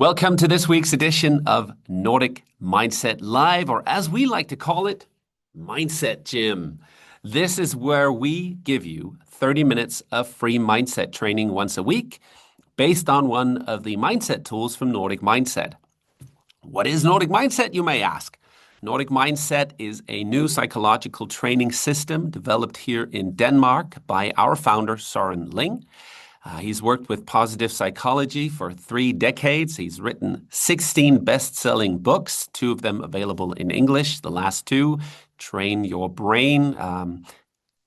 Welcome to this week's edition of Nordic Mindset Live, or as we like to call it, Mindset Gym. This is where we give you 30 minutes of free mindset training once a week based on one of the mindset tools from Nordic Mindset. What is Nordic Mindset, you may ask? Nordic Mindset is a new psychological training system developed here in Denmark by our founder, Søren Ling. He's worked with positive psychology for 3 decades. He's written 16 best-selling books, 2 of them available in English. The last 2, Train Your Brain.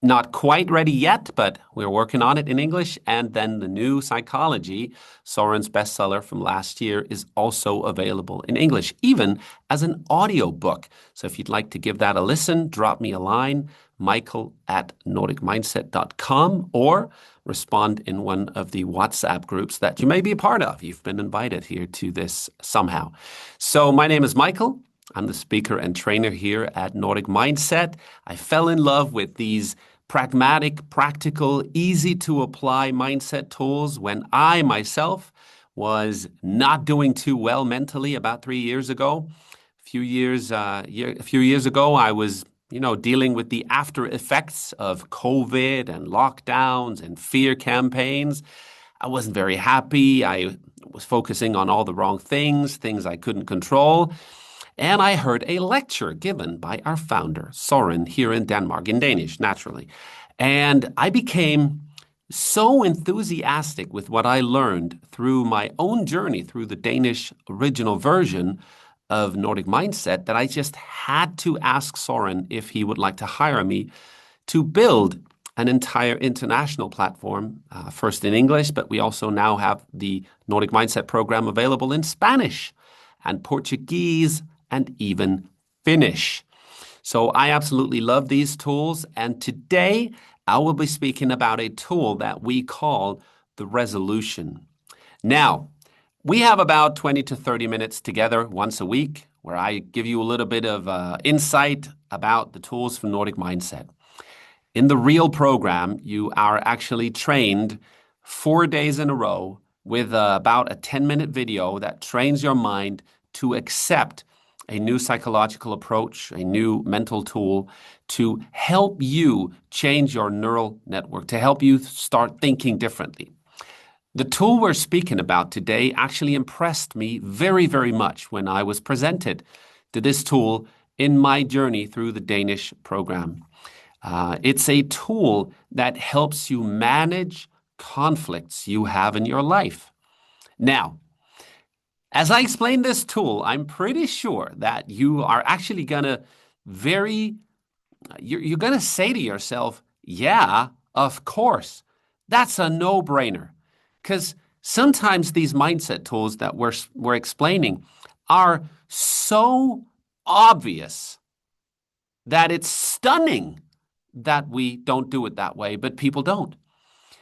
Not quite ready yet, but we're working on it in English. And then the new Psychology, Søren's bestseller from last year, is also available in English, even as an audio book. So if you'd like to give that a listen, drop me a line, michael@nordicmindset.com, or respond in one of the WhatsApp groups that you may be a part of. You've been invited here to this somehow. So my name is Michael. I'm the speaker and trainer here at Nordic Mindset. I fell in love with these pragmatic, practical, easy-to-apply mindset tools when I myself was not doing too well mentally about 3 years ago. A few years ago, I was dealing with the after effects of COVID and lockdowns and fear campaigns. I wasn't very happy. I was focusing on all the wrong things I couldn't control. And I heard a lecture given by our founder, Søren, here in Denmark, in Danish, naturally. And I became so enthusiastic with what I learned through my own journey through the Danish original version of Nordic Mindset that I just had to ask Søren if he would like to hire me to build an entire international platform, first in English, but we also now have the Nordic Mindset program available in Spanish and Portuguese and even Finnish. So I absolutely love these tools, and today I will be speaking about a tool that we call the resolution. Now, we have about 20 to 30 minutes together once a week where I give you a little bit of insight about the tools from Nordic Mindset. In the real program, you are actually trained 4 days in a row with about a 10-minute video that trains your mind to accept a new psychological approach, a new mental tool to help you change your neural network, to help you start thinking differently. The tool we're speaking about today actually impressed me very, very much when I was presented to this tool in my journey through the Danish program. It's a tool that helps you manage conflicts you have in your life. Now, as I explain this tool, I'm pretty sure that you are actually you're going to say to yourself, yeah, of course, that's a no-brainer. Because sometimes these mindset tools that we're explaining are so obvious that it's stunning that we don't do it that way, but people don't.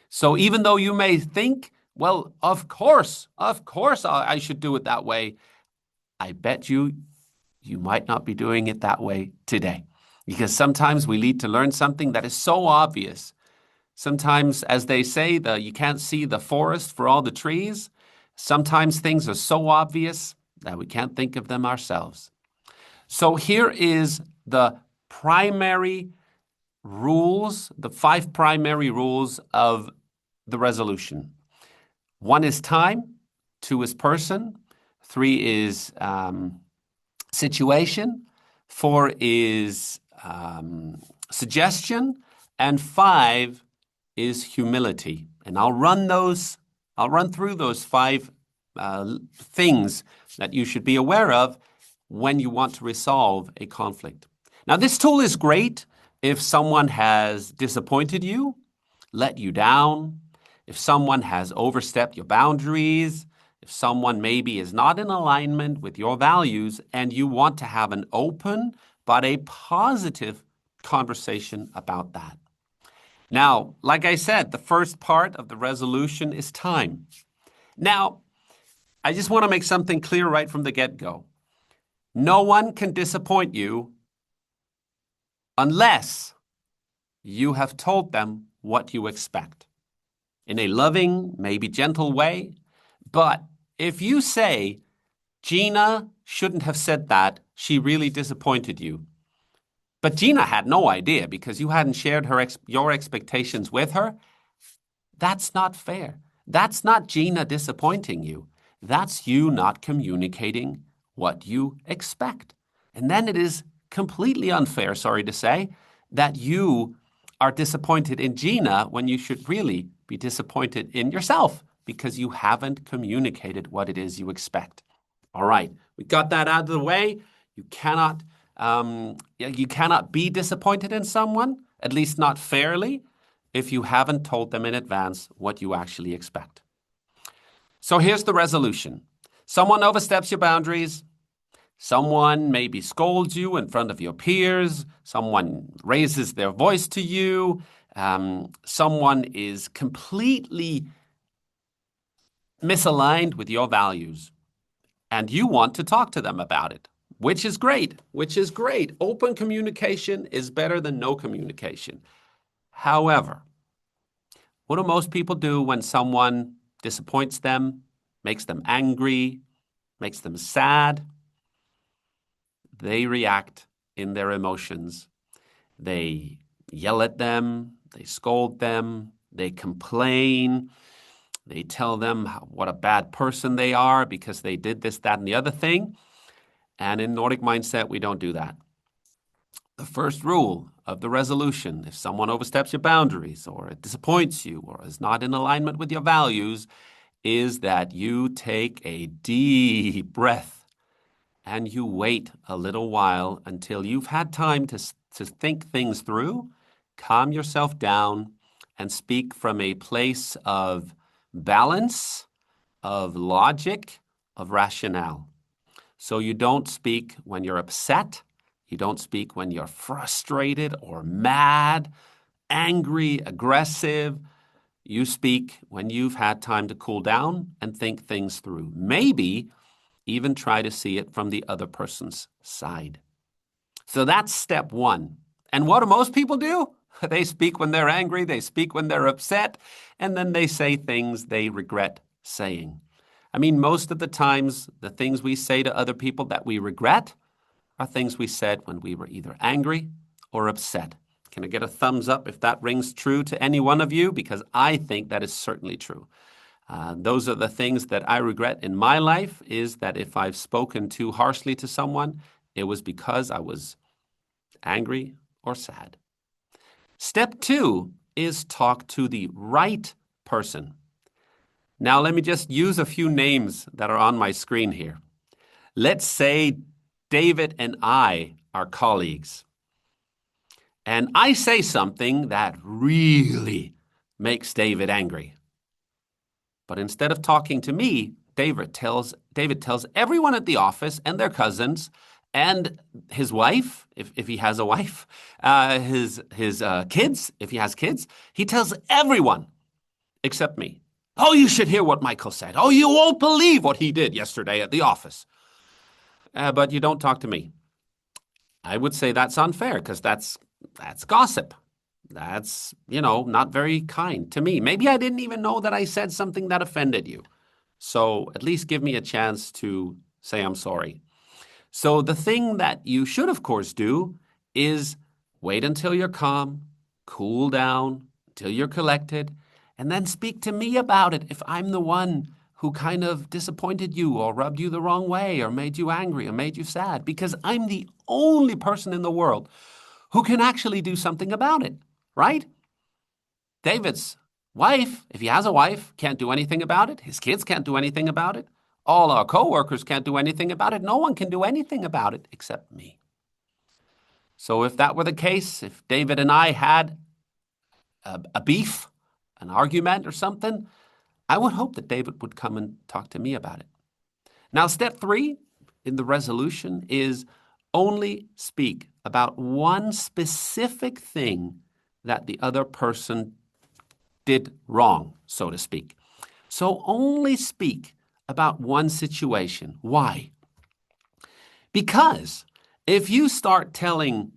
So even though you may think, well, of course, I should do it that way, I bet you might not be doing it that way today. Because sometimes we need to learn something that is so obvious. Sometimes, as they say, you can't see the forest for all the trees. Sometimes things are so obvious that we can't think of them ourselves. So here is the primary rules, the 5 primary rules of the resolution. 1 is time, 2 is person, 3 is situation, 4 is suggestion, and 5 is humility. And I'll run through those 5 things that you should be aware of when you want to resolve a conflict. Now, this tool is great if someone has disappointed you, let you down, if someone has overstepped your boundaries, if someone maybe is not in alignment with your values, and you want to have an open but a positive conversation about that. Now, like I said, the first part of the resolution is time. Now, I just want to make something clear right from the get-go. No one can disappoint you unless you have told them what you expect in a loving, maybe gentle way. But if you say, Gina shouldn't have said that. She really disappointed you. But Gina had no idea because you hadn't shared your expectations with her. That's not fair. That's not Gina disappointing you. That's you not communicating what you expect. And then it is completely unfair, sorry to say, that you are disappointed in Gina when you should really be disappointed in yourself because you haven't communicated what it is you expect. All right, we got that out of the way. You cannot be disappointed in someone, at least not fairly, if you haven't told them in advance what you actually expect. So here's the resolution. Someone oversteps your boundaries. Someone maybe scolds you in front of your peers. Someone raises their voice to you. Someone is completely misaligned with your values. And you want to talk to them about it, which is great, Open communication is better than no communication. However, what do most people do when someone disappoints them, makes them angry, makes them sad? They react in their emotions. They yell at them, they scold them, they complain. They tell them what a bad person they are because they did this, that, and the other thing. And in Nordic mindset, we don't do that. The first rule of the resolution, if someone oversteps your boundaries or it disappoints you or is not in alignment with your values, is that you take a deep breath and you wait a little while until you've had time to think things through, calm yourself down, and speak from a place of balance, of logic, of rationale. So you don't speak when you're upset. You don't speak when you're frustrated or mad, angry, aggressive. You speak when you've had time to cool down and think things through. Maybe even try to see it from the other person's side. So that's step one. And what do most people do? They speak when they're angry, they speak when they're upset, and then they say things they regret saying. I mean, most of the times, the things we say to other people that we regret are things we said when we were either angry or upset. Can I get a thumbs up if that rings true to any one of you? Because I think that is certainly true. Those are the things that I regret in my life, is that if I've spoken too harshly to someone, it was because I was angry or sad. Step two is talk to the right person. Now, let me just use a few names that are on my screen here. Let's say David and I are colleagues. And I say something that really makes David angry. But instead of talking to me, David tells everyone at the office and their cousins and his wife, if he has a wife, his kids, if he has kids, he tells everyone except me. Oh, you should hear what Michael said. Oh, you won't believe what he did yesterday at the office. But you don't talk to me. I would say that's unfair because that's gossip. That's, not very kind to me. Maybe I didn't even know that I said something that offended you. So at least give me a chance to say I'm sorry. So the thing that you should, of course, do is wait until you're calm, cool down, until you're collected, and then speak to me about it if I'm the one who kind of disappointed you or rubbed you the wrong way or made you angry or made you sad, because I'm the only person in the world who can actually do something about it, right? David's wife, if he has a wife, can't do anything about it. His kids can't do anything about it. All our coworkers can't do anything about it. No one can do anything about it except me. So if that were the case, if David and I had a beef, an argument or something, I would hope that David would come and talk to me about it. Now, step three in the resolution is only speak about one specific thing that the other person did wrong, so to speak. So only speak about one situation. Why? Because if you start telling,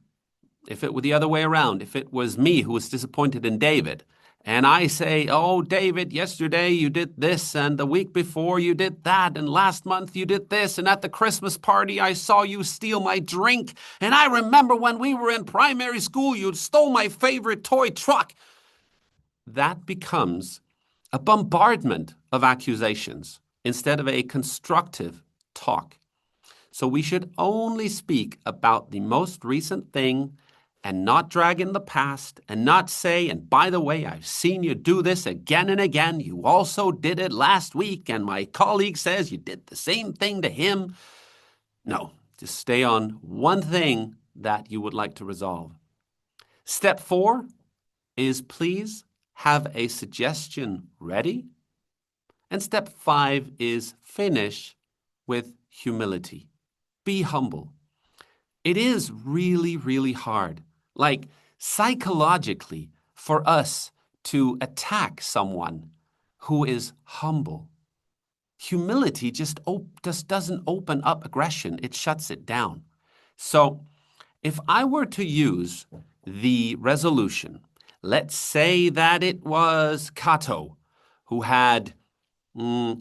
if it were the other way around, if it was me who was disappointed in David, And I say, oh, David, yesterday you did this, and the week before you did that, and last month you did this, and at the Christmas party I saw you steal my drink, and I remember when we were in primary school you stole my favorite toy truck. That becomes a bombardment of accusations instead of a constructive talk. So we should only speak about the most recent thing and not drag in the past and not say, and by the way, I've seen you do this again and again. You also did it last week, and my colleague says you did the same thing to him. No, just stay on one thing that you would like to resolve. Step 4 is please have a suggestion ready. And step 5 is finish with humility. Be humble. It is really, really hard, like psychologically, for us to attack someone who is humble. Humility just doesn't open up aggression. It shuts it down. So if I were to use the resolution, let's say that it was Kato who had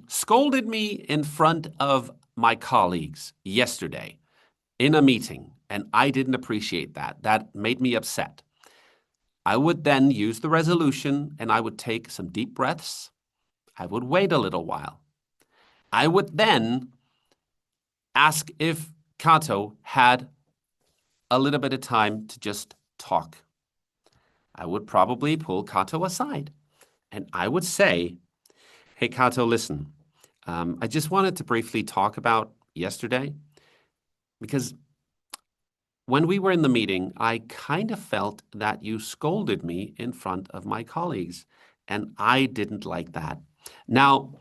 scolded me in front of my colleagues yesterday in a meeting, and I didn't appreciate that. That made me upset. I would then use the resolution and I would take some deep breaths. I would wait a little while. I would then ask if Kato had a little bit of time to just talk. I would probably pull Kato aside and I would say, hey, Kato, listen, I just wanted to briefly talk about yesterday because when we were in the meeting, I kind of felt that you scolded me in front of my colleagues, and I didn't like that. Now,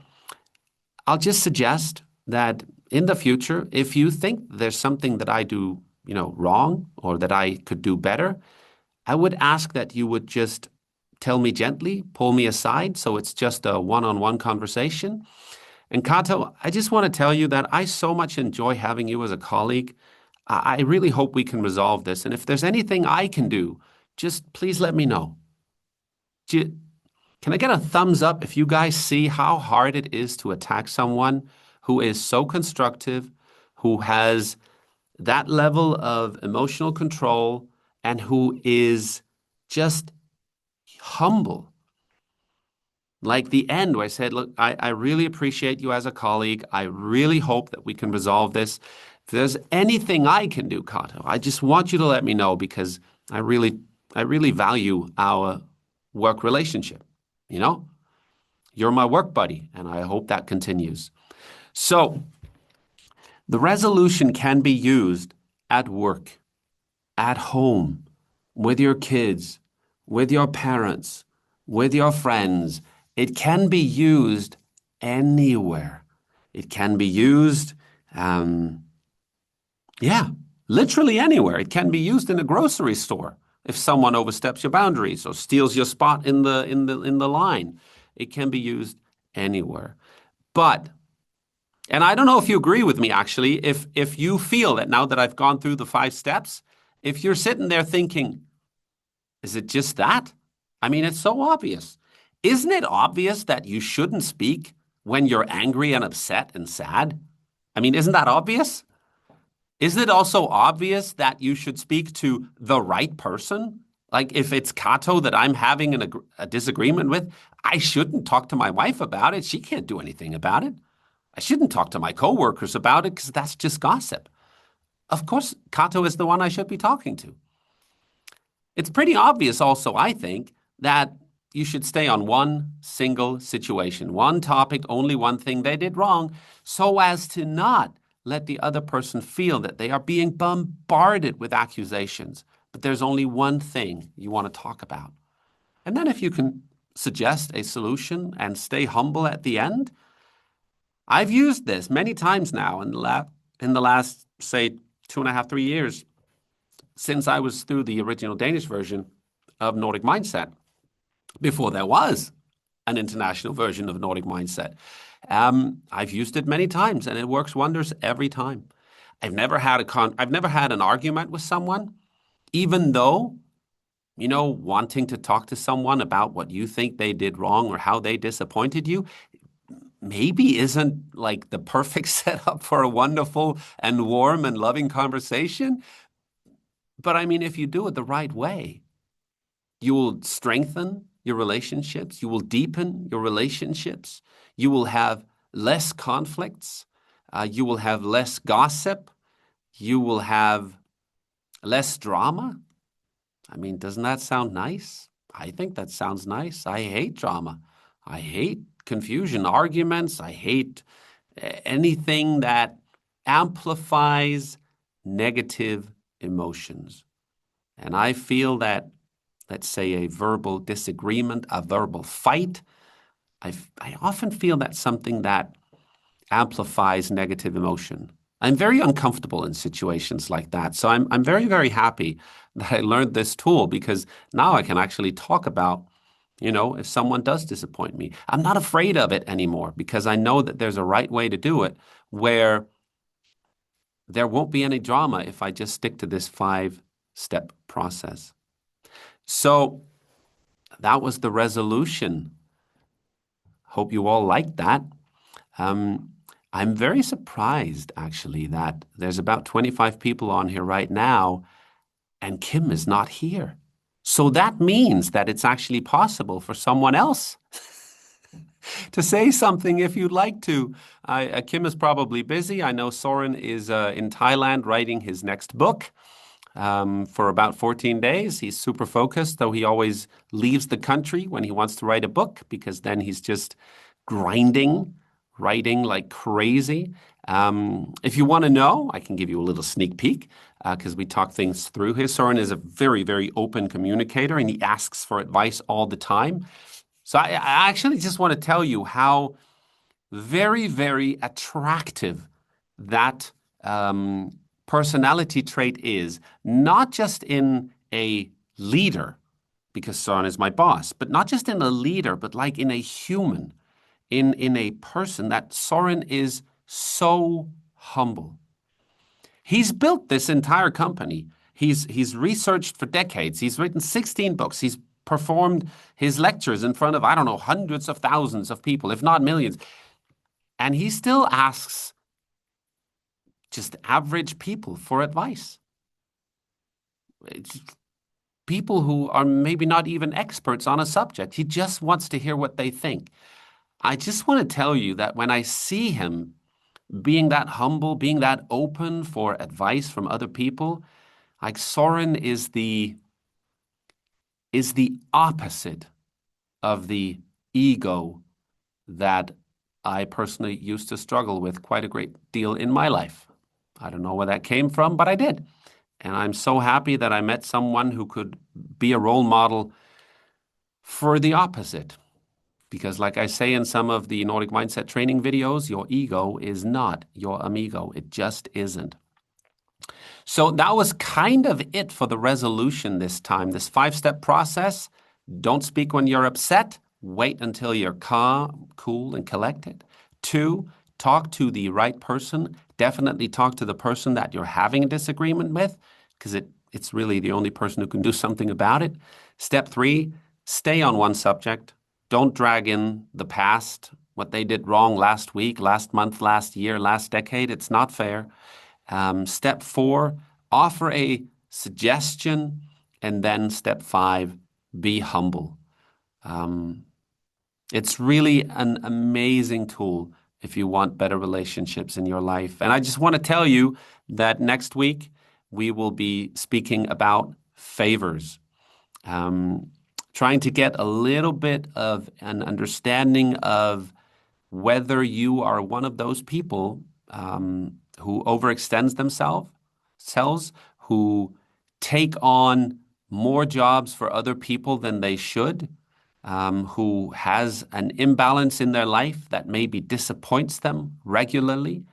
I'll just suggest that in the future, if you think there's something that I do, wrong or that I could do better, I would ask that you would just tell me gently, pull me aside, so it's just a one-on-one conversation. And Kato, I just want to tell you that I so much enjoy having you as a colleague. I really hope we can resolve this. And if there's anything I can do, just please let me know. Can I get a thumbs up if you guys see how hard it is to attack someone who is so constructive, who has that level of emotional control, and who is just humble? Like the end where I said, look, I really appreciate you as a colleague. I really hope that we can resolve this. If there's anything I can do, Kato, I just want you to let me know because I really value our work relationship. You're my work buddy, and I hope that continues. So the resolution can be used at work, at home, with your kids, with your parents, with your friends. It can be used anywhere. It can be used, literally anywhere. It can be used in a grocery store if someone oversteps your boundaries or steals your spot in the line. It can be used anywhere. And I don't know if you agree with me, actually, if you feel that now that I've gone through the 5 steps, if you're sitting there thinking, is it just that? I mean, it's so obvious. Isn't it obvious that you shouldn't speak when you're angry and upset and sad? I mean, isn't that obvious? Isn't it also obvious that you should speak to the right person? Like if it's Kato that I'm having a disagreement with, I shouldn't talk to my wife about it. She can't do anything about it. I shouldn't talk to my coworkers about it because that's just gossip. Of course, Kato is the one I should be talking to. It's pretty obvious also, I think, that you should stay on one single situation, one topic, only one thing they did wrong, so as to not let the other person feel that they are being bombarded with accusations, but there's only one thing you want to talk about. And then if you can suggest a solution and stay humble at the end, I've used this many times now in the last, say, 2.5, 3 years since I was through the original Danish version of Nordic Mindset, before there was an international version of Nordic Mindset. I've used it many times, and it works wonders every time. I've never had an argument with someone, even though wanting to talk to someone about what you think they did wrong or how they disappointed you, maybe isn't like the perfect setup for a wonderful and warm and loving conversation. But I mean, if you do it the right way, you will strengthen your relationships, you will deepen your relationships, you will have less conflicts, you will have less gossip, you will have less drama. I mean, doesn't that sound nice? I think that sounds nice. I hate drama. I hate confusion, arguments. I hate anything that amplifies negative emotions. And I feel that, let's say, a verbal disagreement, a verbal fight, I often feel that's something that amplifies negative emotion. I'm very uncomfortable in situations like that. So I'm very, very happy that I learned this tool because now I can actually talk about, if someone does disappoint me. I'm not afraid of it anymore because I know that there's a right way to do it where there won't be any drama if I just stick to this 5-step process. So that was the resolution. Hope you all liked that. I'm very surprised, actually, that there's about 25 people on here right now, and Kim is not here. So that means that it's actually possible for someone else to say something if you'd like to. Kim is probably busy. I know Soren is in Thailand writing his next book. For about 14 days. He's super focused, though he always leaves the country when he wants to write a book because then he's just grinding, writing like crazy. If you want to know, I can give you a little sneak peek because we talk things through here. Soren is a very, very open communicator and he asks for advice all the time. So I actually just want to tell you how very, very attractive that personality trait is, not just in a leader, because Soren is my boss, but not just in a leader, but like in a human, in a person, that Soren is so humble. He's built this entire company. He's researched for decades. He's written 16 books. He's performed his lectures in front of, I don't know, hundreds of thousands of people, if not millions. And he still asks just average people for advice. It's people who are maybe not even experts on a subject. He just wants to hear what they think. I just want to tell you that when I see him being that humble, being that open for advice from other people, like Soren is the opposite of the ego that I personally used to struggle with quite a great deal in my life. I don't know where that came from, but I did. And I'm so happy that I met someone who could be a role model for the opposite. Because like I say in some of the Nordic Mindset training videos, your ego is not your amigo. It just isn't. So that was kind of it for the resolution this time, this 5-step process. Don't speak when you're upset. Wait until you're calm, cool, and collected. 2, talk to the right person. Definitely talk to the person that you're having a disagreement with, because it's really the only person who can do something about it. Step 3, stay on one subject. Don't drag in the past, what they did wrong last week, last month, last year, last decade. It's not fair. Step 4, offer a suggestion. And then step 5, be humble. It's really an amazing tool if you want better relationships in your life. And I just want to tell you that next week we will be speaking about favors, trying to get a little bit of an understanding of whether you are one of those people who overextends themselves, who take on more jobs for other people than they should, who has an imbalance in their life that maybe disappoints them regularly.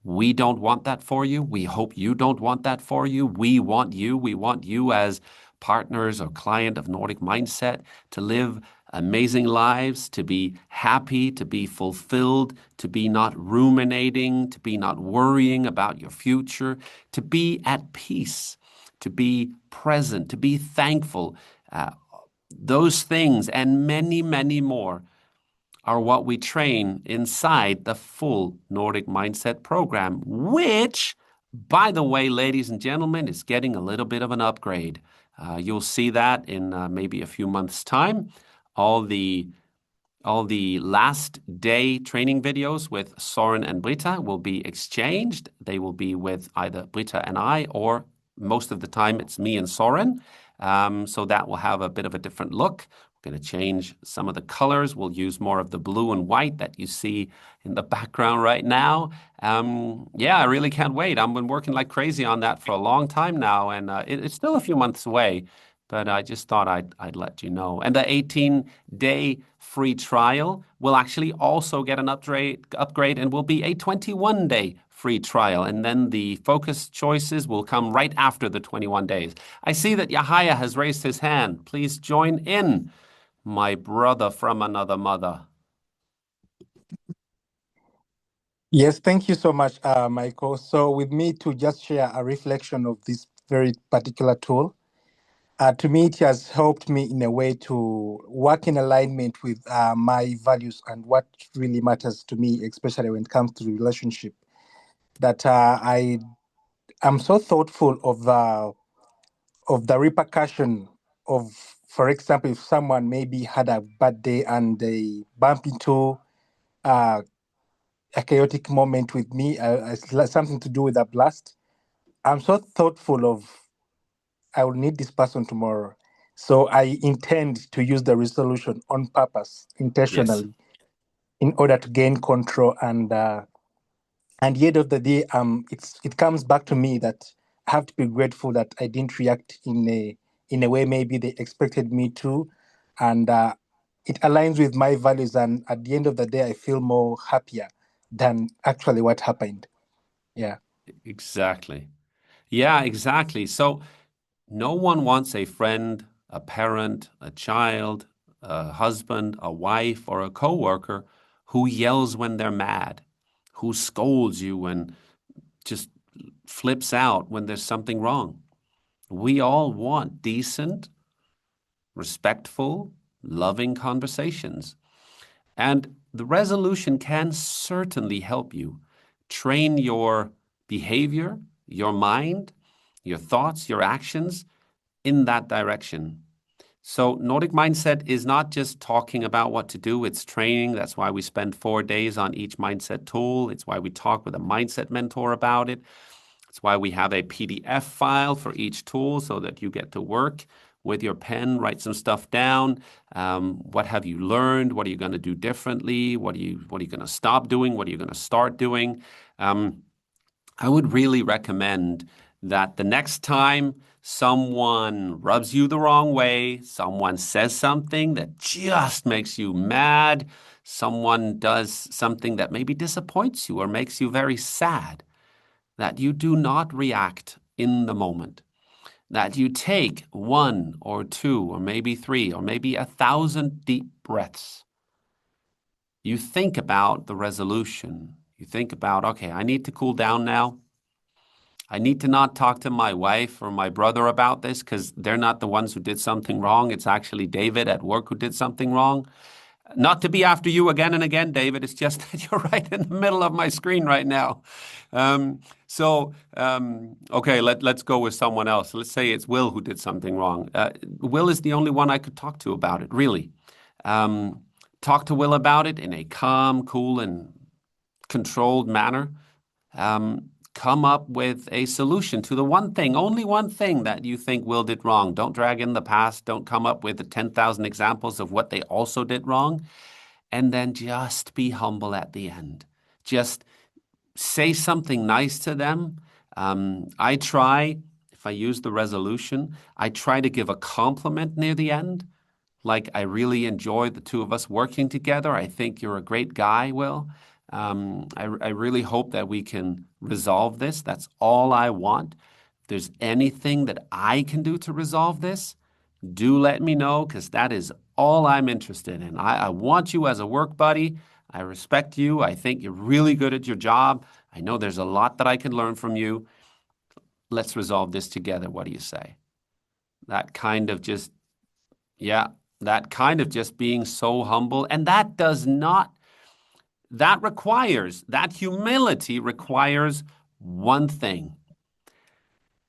We don't want that for you. We hope you don't want that for you. We want you. We want you as partners or client of Nordic Mindset to live amazing lives, to be happy, to be fulfilled, to be not ruminating, to be not worrying about your future, to be at peace, to be present, to be thankful, Uh, those things and many, many more are what we train inside the full Nordic Mindset program, which, by the way, ladies and gentlemen, is getting a little bit of an upgrade. You'll see that in maybe a few months' time. All the all the last day training videos with Soren and Britta will be exchanged. They will be with either Britta and I, or most of the time it's me and Soren. So that will have a bit of a different look. We're going to change some of the colors. We'll use more of the blue and white that you see in the background right now. Yeah, I really can't wait. I've been working like crazy on that for a long time now, and it's still a few months away. But I just thought I'd let you know. And the 18-day free trial will actually also get an upgrade and will be a 21-day free trial. And then the focus choices will come right after the 21 days. I see that Yahaya has raised his hand. Please join in, my brother from another mother. Yes, thank you so much, Michael. So, with me to just share a reflection of this very particular tool, to me, it has helped me in a way to work in alignment with my values and what really matters to me, especially when it comes to relationship. That I am so thoughtful of the repercussion of, for example, if someone maybe had a bad day and they bump into uh, a chaotic moment with me, something to do with a blast. I'm so thoughtful of I will need this person tomorrow. So I intend to use the resolution on purpose, Yes. intentionally, in order to gain control. And the end of the day, it comes back to me that I have to be grateful that I didn't react in a way maybe they expected me to, and it aligns with my values. And at the end of the day, I feel more happier than actually what happened. Yeah. Exactly. Yeah, exactly. So no one wants a friend, a parent, a child, a husband, a wife, or a coworker who yells when they're mad, who scolds you and just flips out when there's something wrong. We all want decent, respectful, loving conversations. And the resolution can certainly help you train your behavior, your mind, your thoughts, your actions in that direction. So, Nordic Mindset is not just talking about what to do, it's training. That's why we spend 4 days on each mindset tool. It's why we talk with a mindset mentor about it. It's why we have a PDF file for each tool so that you get to work with your pen, write some stuff down. What have you learned? What are you going to do differently? What are you going to stop doing? What are you going to start doing? Um, I would really recommend that the next time someone rubs you the wrong way, someone says something that just makes you mad, someone does something that maybe disappoints you or makes you very sad, that you do not react in the moment, that you take one or two or maybe three or maybe 1,000 deep breaths. You think about the resolution. You think about, okay, I need to cool down now. I need to not talk to my wife or my brother about this because they're not the ones who did something wrong. It's actually David at work who did something wrong. Not to be after you again and again, David. It's just that you're right in the middle of my screen right now. Okay, let's go with someone else. Let's say it's Will who did something wrong. Will is the only one I could talk to about it, really. Um, Talk to Will about it in a calm, cool, and controlled manner. Come up with a solution to the one thing, only one thing that you think Will did wrong. Don't drag in the past. Don't come up with the 10,000 examples of what they also did wrong. And then just be humble at the end. Just say something nice to them. I try, if I use the resolution, I try to give a compliment near the end. Like, I really enjoy the two of us working together. I think you're a great guy, Will. I really hope that we can resolve this. That's all I want. If there's anything that I can do to resolve this, do let me know because that is all I'm interested in. I want you as a work buddy. I respect you. I think you're really good at your job. I know there's a lot that I can learn from you. Let's resolve this together. What do you say? That kind of just Yeah, that kind of just being so humble. And that does not, that humility requires one thing.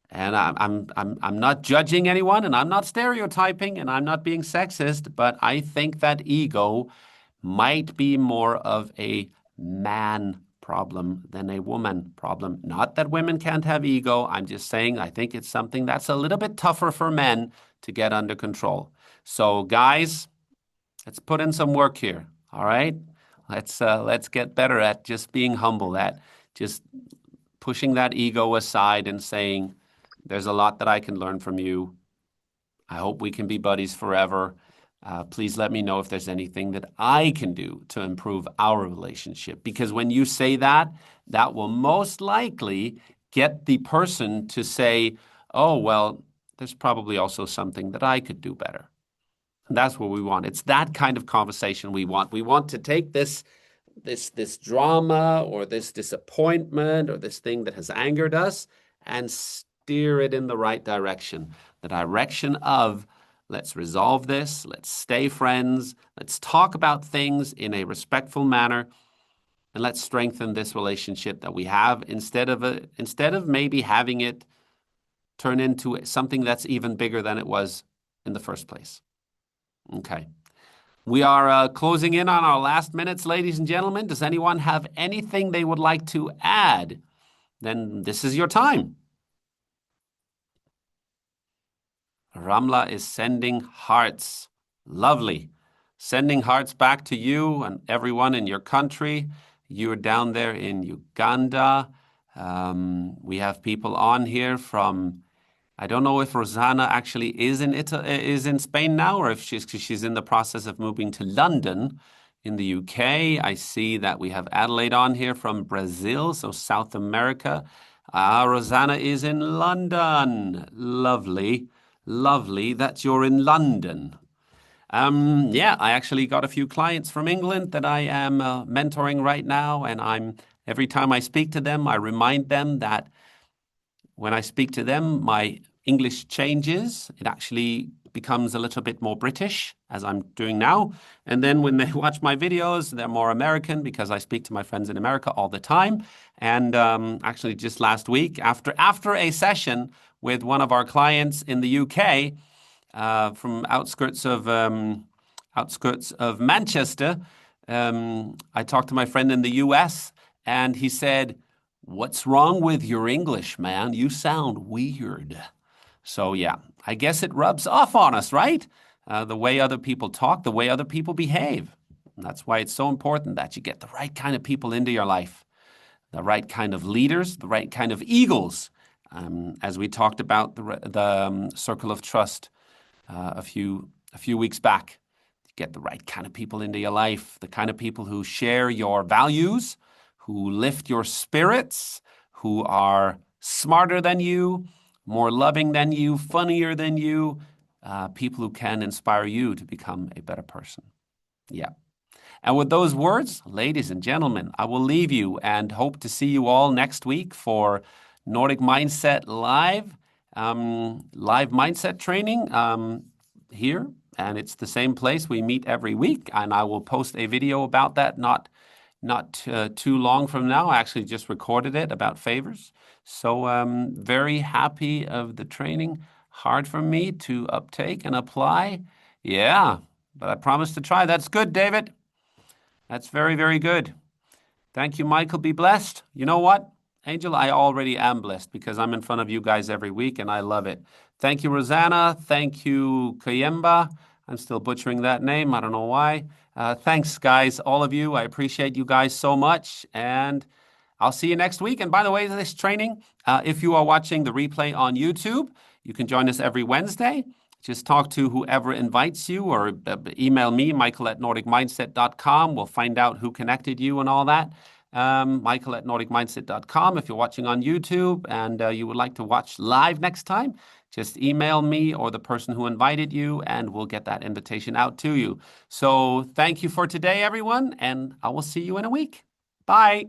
And I'm not judging anyone, and I'm not stereotyping, and I'm not being sexist, but I think that ego might be more of a man problem than a woman problem. Not that women can't have ego. I'm just saying I think it's something that's a little bit tougher for men to get under control. So, guys, let's put in some work here. All right, let's get better at just being humble, at just pushing that ego aside and saying, "There's a lot that I can learn from you. I hope we can be buddies forever. Please let me know if there's anything that I can do to improve our relationship." Because when you say that, that will most likely get the person to say, "Oh, well, there's probably also something that I could do better." And that's what we want. It's that kind of conversation we want. We want to take this drama or this disappointment or this thing that has angered us and steer it in the right direction. The direction of let's resolve this, let's stay friends, let's talk about things in a respectful manner, and let's strengthen this relationship that we have instead of maybe having it turn into something that's even bigger than it was in the first place. Okay. We are closing in on our last minutes, ladies and gentlemen. Does anyone have anything they would like to add? Then this is your time. Ramla is sending hearts. Lovely. Sending hearts back to you and everyone in your country. You're down there in Uganda. We have people on here from, I don't know if Rosanna actually is in Spain now, or if she's in the process of moving to London in the UK. I see that we have Adelaide on here from Brazil, so South America. Rosanna is in London. Lovely, lovely that you're in London. Yeah, I actually got a few clients from England that I am mentoring right now, and every time I speak to them, I remind them that when I speak to them, my English changes. It actually becomes a little bit more British, as I'm doing now. And then when they watch my videos, they're more American because I speak to my friends in America all the time. And actually, just last week, after a session with one of our clients in the UK, from outskirts of Manchester, I talked to my friend in the US, and he said, "What's wrong with your English, man? You sound weird." So, yeah, I guess it rubs off on us, right? The way other people talk, the way other people behave. And that's why it's so important that you get the right kind of people into your life, the right kind of leaders, the right kind of eagles. As we talked about the circle of trust a few weeks back. Get the right kind of people into your life, the kind of people who share your values, who lift your spirits, who are smarter than you, more loving than you, funnier than you, people who can inspire you to become a better person. Yeah. And with those words, ladies and gentlemen, I will leave you and hope to see you all next week for Nordic Mindset Live, live mindset training here. And it's the same place we meet every week. And I will post a video about that not too long from now. I actually just recorded it about favors. So very happy of the training. Hard for me to uptake and apply. Yeah, but I promise to try. That's good, David. That's very, very good. Thank you, Michael. Be blessed. You know what, Angel? I already am blessed because I'm in front of you guys every week and I love it. Thank you, Rosanna. Thank you, Kayemba. I'm still butchering that name. I don't know why. Thanks, guys, all of you. I appreciate you guys so much. And I'll see you next week. And by the way, this training, if you are watching the replay on YouTube, you can join us every Wednesday. Just talk to whoever invites you or email me, michael@nordicmindset.com. We'll find out who connected you and all that. Michael@nordicmindset.com. If you're watching on YouTube and you would like to watch live next time, just email me or the person who invited you, and we'll get that invitation out to you. So thank you for today, everyone, and I will see you in a week. Bye.